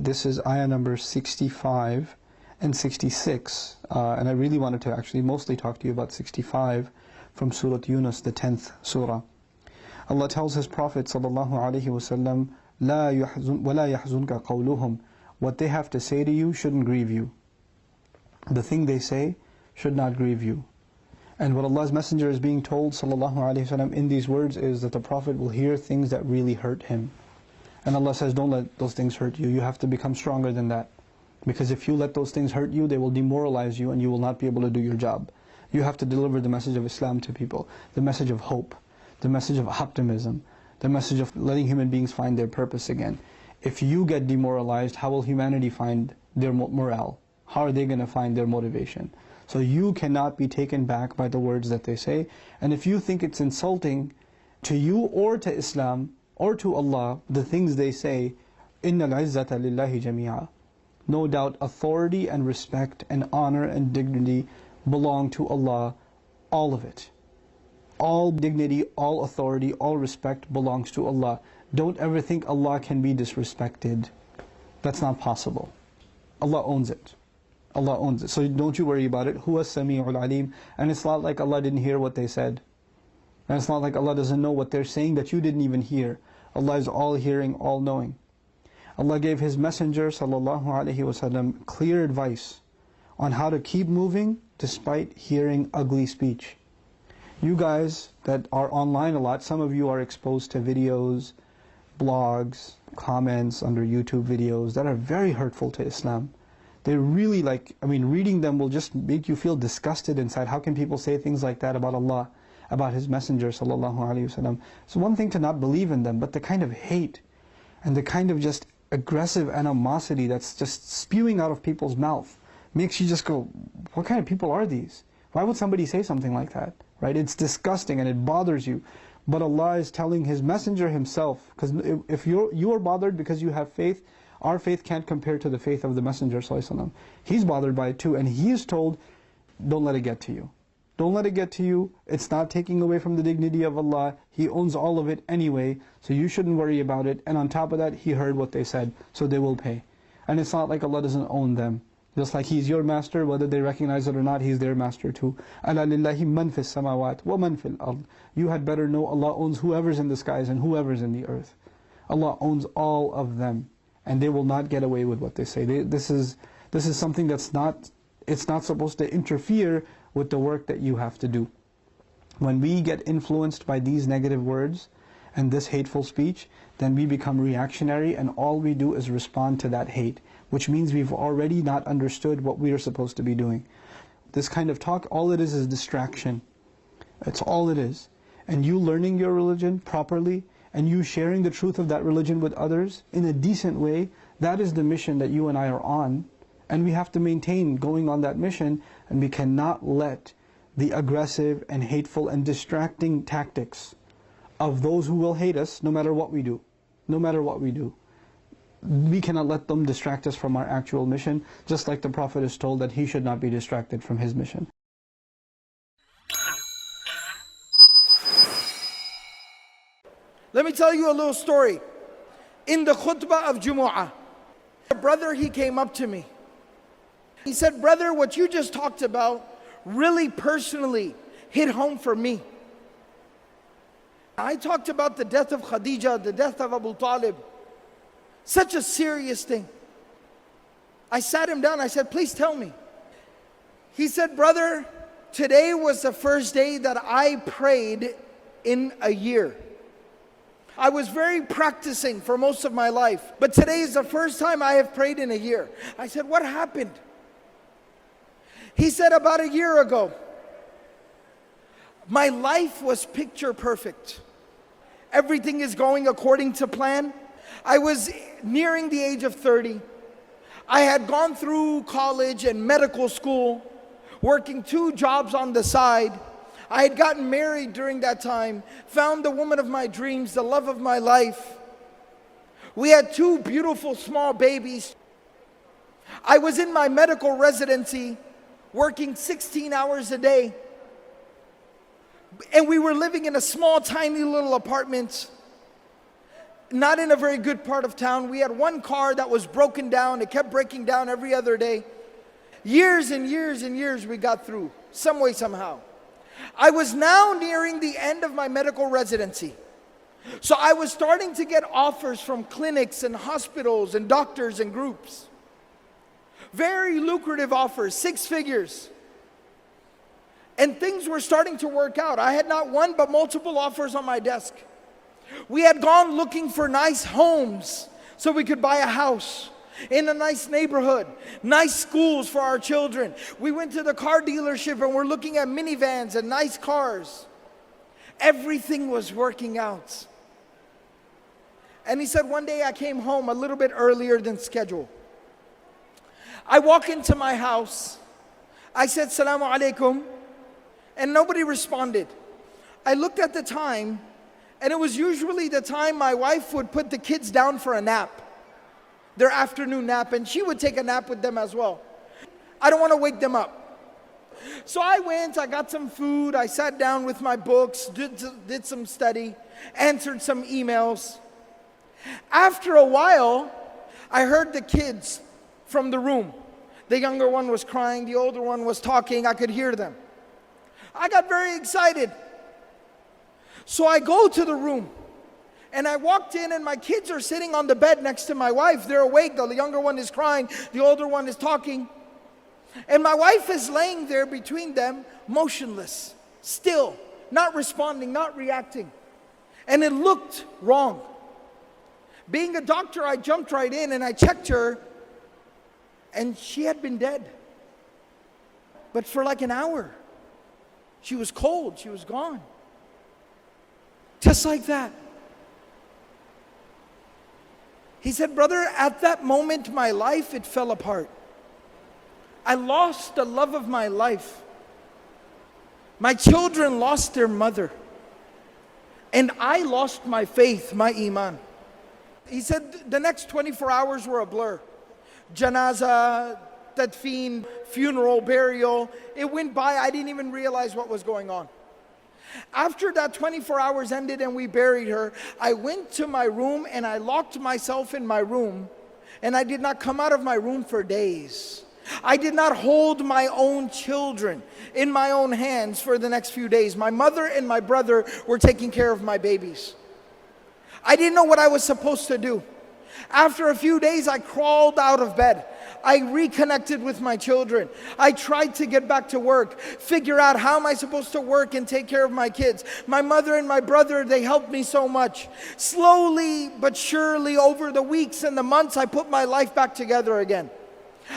This is ayah number 65 and 66. And I really wanted to actually mostly talk to you about 65 from Surah Yunus, the 10th surah. Allah tells His Prophet sallallahu alaihi wasallam, وَلَا يَحْزُنْكَ قَوْلُهُمْ. What they have to say to you shouldn't grieve you. The thing they say should not grieve you. And what Allah's Messenger is being told sallallahu alaihi wasallam in these words is that the Prophet will hear things that really hurt him. And Allah says, don't let those things hurt you. You have to become stronger than that. Because if you let those things hurt you, they will demoralize you and you will not be able to do your job. You have to deliver the message of Islam to people, the message of hope, the message of optimism, the message of letting human beings find their purpose again. If you get demoralized, how will humanity find their morale? How are they going to find their motivation? So you cannot be taken back by the words that they say. And if you think it's insulting to you or to Islam or to Allah, the things they say, إِنَّ الْعِزَّةَ لِلَّهِ جَمِيعًا. No doubt authority and respect and honor and dignity belong to Allah, all of it. All dignity, all authority, all respect belongs to Allah. Don't ever think Allah can be disrespected. That's not possible. Allah owns it. Allah owns it. So don't you worry about it. Huwa Sami'ul Alim. And it's not like Allah didn't hear what they said. And it's not like Allah doesn't know what they're saying that you didn't even hear. Allah is all hearing, all knowing. Allah gave His Messenger sallallahu alaihi wasallam clear advice on how to keep moving despite hearing ugly speech. You guys that are online a lot, some of you are exposed to videos, blogs, comments under YouTube videos that are very hurtful to Islam. They're really reading them will just make you feel disgusted inside. How can people say things like that about Allah, about His Messenger sallallahu alaihi wasallam? It's one thing to not believe in them, but the kind of hate and the kind of just aggressive animosity that's just spewing out of people's mouth makes you just go, what kind of people are these? Why would somebody say something like that? Right? It's disgusting and it bothers you. But Allah is telling His Messenger Himself, because if you are bothered because you have faith, our faith can't compare to the faith of the Messenger ﷺ. He's bothered by it too, and He is told, don't let it get to you. Don't let it get to you. It's not taking away from the dignity of Allah. He owns all of it anyway, so you shouldn't worry about it. And on top of that, He heard what they said, so they will pay. And it's not like Allah doesn't own them. Just like He's your master, whether they recognize it or not, He's their master too. أَلَا لِلَّهِ مَنْ فِي السَّمَاوَاتِ وَمَنْ فِي الْأَرْضِ. You had better know Allah owns whoever's in the skies and whoever's in the earth. Allah owns all of them, and they will not get away with what they say. This is something that's not supposed to interfere with the work that you have to do. When we get influenced by these negative words and this hateful speech, then we become reactionary, and all we do is respond to that hate, which means we've already not understood what we are supposed to be doing. This kind of talk, all it is distraction. That's all it is. And you learning your religion properly, and you sharing the truth of that religion with others in a decent way, that is the mission that you and I are on. And we have to maintain going on that mission, and we cannot let the aggressive and hateful and distracting tactics of those who will hate us, no matter what we do. No matter what we do. We cannot let them distract us from our actual mission, just like the Prophet is told that he should not be distracted from his mission. Let me tell you a little story. In the khutbah of Jumu'ah, a brother, he came up to me. He said, brother, what you just talked about really personally hit home for me. I talked about the death of Khadija, the death of Abu Talib. Such a serious thing. I sat him down, I said, please tell me. He said, brother, today was the first day that I prayed in a year. I was very practicing for most of my life, but today is the first time I have prayed in a year. I said, what happened? He said, about a year ago, my life was picture perfect. Everything is going according to plan. I was nearing the age of 30. I had gone through college and medical school, working 2 jobs on the side. I had gotten married during that time, found the woman of my dreams, the love of my life. We had 2 beautiful small babies. I was in my medical residency, working 16 hours a day. And we were living in a small, tiny little apartment. not in a very good part of town. We had one car that was broken down. It kept breaking down every other day. Years and years and years we got through, some way, somehow. I was now nearing the end of my medical residency. So I was starting to get offers from clinics and hospitals and doctors and groups. Very lucrative offers, 6 figures. And things were starting to work out. I had not one but multiple offers on my desk. We had gone looking for nice homes so we could buy a house in a nice neighborhood, nice schools for our children. We went to the car dealership and we're looking at minivans and nice cars. Everything was working out. And he said, one day I came home a little bit earlier than scheduled. I walk into my house. I said, Salamu alaikum. And nobody responded. I looked at the time, and it was usually the time my wife would put the kids down for a nap, their afternoon nap, and she would take a nap with them as well. I don't want to wake them up. So I went, I got some food, I sat down with my books, did some study, answered some emails. After a while, I heard the kids from the room. The younger one was crying, the older one was talking, I could hear them. I got very excited. So I go to the room and I walked in and my kids are sitting on the bed next to my wife. They're awake. The younger one is crying. The older one is talking. And my wife is laying there between them, motionless, still, not responding, not reacting. And it looked wrong. Being a doctor, I jumped right in and I checked her and she had been dead. But for like an hour. She was cold, she was gone. Just like that. He said, brother, at that moment, my life, it fell apart. I lost the love of my life. My children lost their mother. And I lost my faith, my iman. He said, the next 24 hours were a blur. Janaza, tadfeen, funeral, burial. It went by, I didn't even realize what was going on. After that 24 hours ended and we buried her, I went to my room and I locked myself in my room and I did not come out of my room for days. I did not hold my own children in my own hands for the next few days. My mother and my brother were taking care of my babies. I didn't know what I was supposed to do. After a few days, I crawled out of bed. I reconnected with my children. I tried to get back to work, figure out how am I supposed to work and take care of my kids. My mother and my brother, they helped me so much. Slowly but surely over the weeks and the months, I put my life back together again.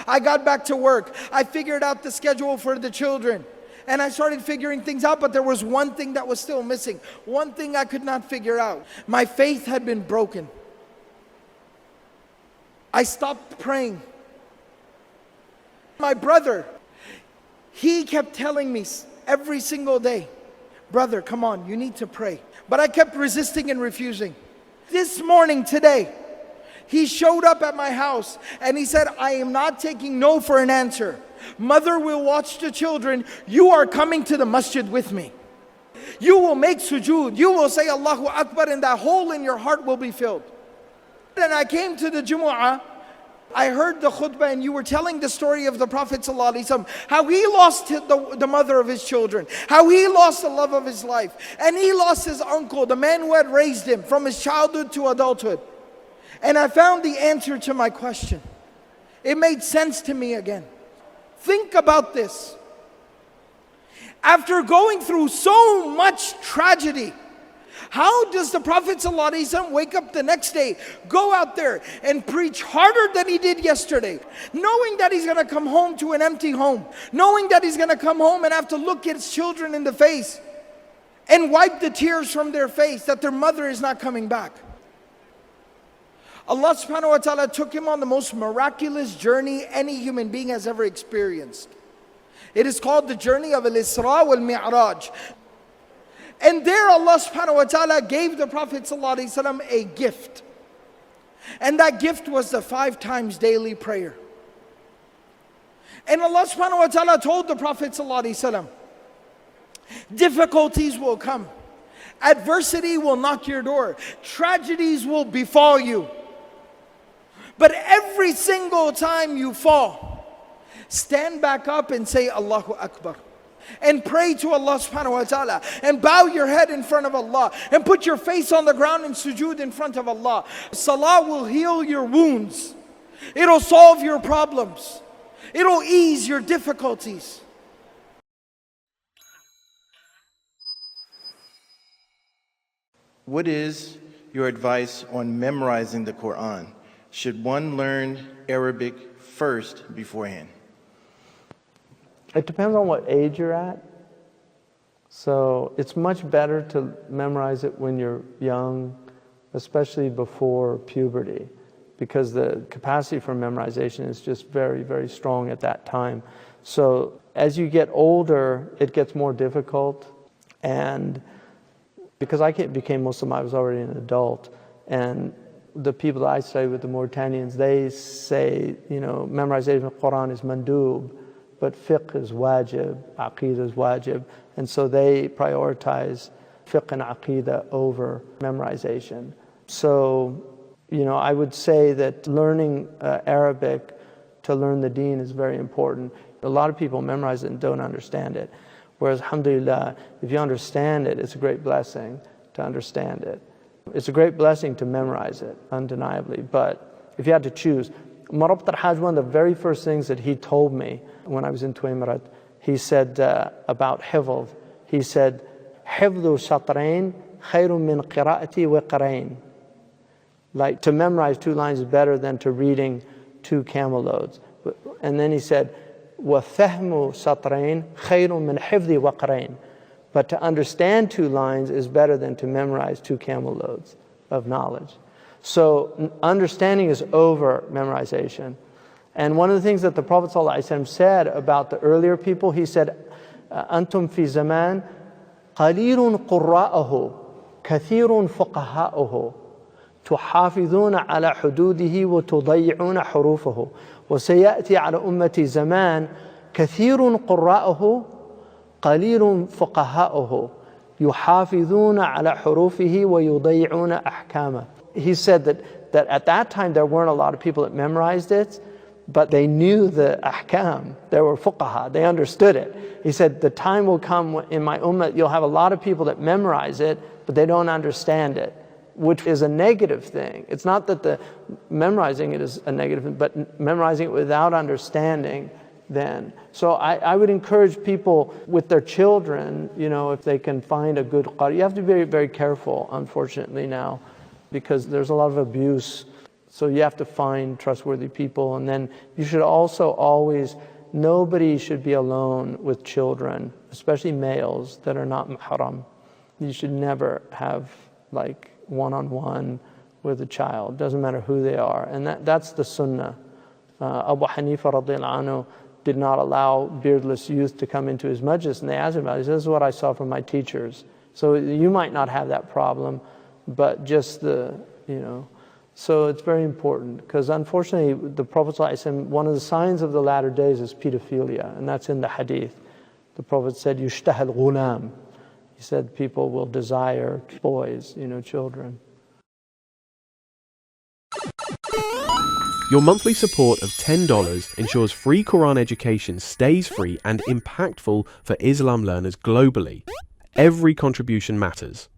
I got back to work. I figured out the schedule for the children. And I started figuring things out, but there was one thing that was still missing. One thing I could not figure out. My faith had been broken. I stopped praying. My brother, he kept telling me every single day, brother, come on, you need to pray. But I kept resisting and refusing. This morning, today, he showed up at my house and he said, I am not taking no for an answer. Mother will watch the children. You are coming to the masjid with me. You will make sujood. You will say Allahu Akbar and that hole in your heart will be filled. And I came to the Jumu'ah. I heard the khutbah and you were telling the story of the Prophet ﷺ, how he lost the mother of his children, how he lost the love of his life, and he lost his uncle, the man who had raised him from his childhood to adulthood. And I found the answer to my question. It made sense to me again. Think about this. After going through so much tragedy, how does the Prophet ﷺ wake up the next day, go out there and preach harder than he did yesterday, knowing that he's going to come home to an empty home, knowing that he's going to come home and have to look his children in the face and wipe the tears from their face that their mother is not coming back? Allah subhanahu wa ta'ala took him on the most miraculous journey any human being has ever experienced. It is called the journey of Al-Isra wal-Mi'raj. And there Allah subhanahu wa ta'ala gave the Prophet ﷺ a gift. And that gift was the 5 times daily prayer. And Allah subhanahu wa ta'ala told the Prophet ﷺ, difficulties will come. Adversity will knock your door. Tragedies will befall you. But every single time you fall, stand back up and say Allahu Akbar. And pray to Allah subhanahu wa ta'ala. And bow your head in front of Allah. And put your face on the ground and sujood in front of Allah. Salah will heal your wounds. It'll solve your problems. It'll ease your difficulties. What is your advice on memorizing the Quran? Should one learn Arabic first beforehand? It depends on what age you're at. So it's much better to memorize it when you're young, especially before puberty, because the capacity for memorization is just very, very strong at that time. So as you get older, it gets more difficult. And because I became Muslim, I was already an adult. And the people that I study with, the Mauritanians, they say, memorization of the Quran is mandub, but fiqh is wajib, aqeedah is wajib. And so they prioritize fiqh and aqeedah over memorization. So, I would say that learning Arabic to learn the deen is very important. A lot of people memorize it and don't understand it. Whereas, alhamdulillah, if you understand it, it's a great blessing to understand it. It's a great blessing to memorize it, undeniably. But if you had to choose, Marabt al-Hajj, one of the very first things that he told me when I was in Tuimarat, he said about hifz, he said, "Hifdhu shatrain khayrun min qira'ati wa qarain." Like, to memorize 2 lines is better than to reading 2 camel loads. And then he said, وَفَهْمُ شَطْرَيْنِ خَيْرٌ مِنْ حِفْظِ وَقْرَيْنِ. But to understand 2 lines is better than to memorize 2 camel loads of knowledge. So understanding is over memorization. And one of the things that the Prophet ﷺ said about the earlier people, he said, أَنْتُمْ فِي زَمَانٍ قَلِيلٌ قُرَّاءُهُ كَثِيرٌ فُقَهَاؤُهُ تحافظون على حدوده وتضيعون حروفه وسيأتي على أمتي زمان كثير قراءه قليل فقهاؤه يحافظون على حروفه ويضيعون أحكامه. He said that at that time there weren't a lot of people that memorized it, but they knew the ahkam. They were fuqaha, they understood it. He said the time will come in my ummah, you'll have a lot of people that memorize it, but they don't understand it, which is a negative thing. It's not that the memorizing it is a negative thing, but memorizing it without understanding then. So I would encourage people with their children, if they can find a good qari. You have to be very, very careful, unfortunately now, because there's a lot of abuse. So you have to find trustworthy people. And then you should also always, nobody should be alone with children, especially males that are not mahram. You should never have like one-on-one with a child. Doesn't matter who they are. And that's the sunnah. Abu Hanifa radiallahu anhu did not allow beardless youth to come into his majlis, and they asked him about it. He said, "This is what I saw from my teachers." So you might not have that problem, but just so it's very important, because unfortunately the Prophet ﷺ, one of the signs of the latter days is pedophilia, and that's in the hadith. The Prophet said, "Yushtahal ghulam." He said people will desire boys, children. Your monthly support of $10 ensures free Quran education stays free and impactful for Islam learners globally. Every contribution matters.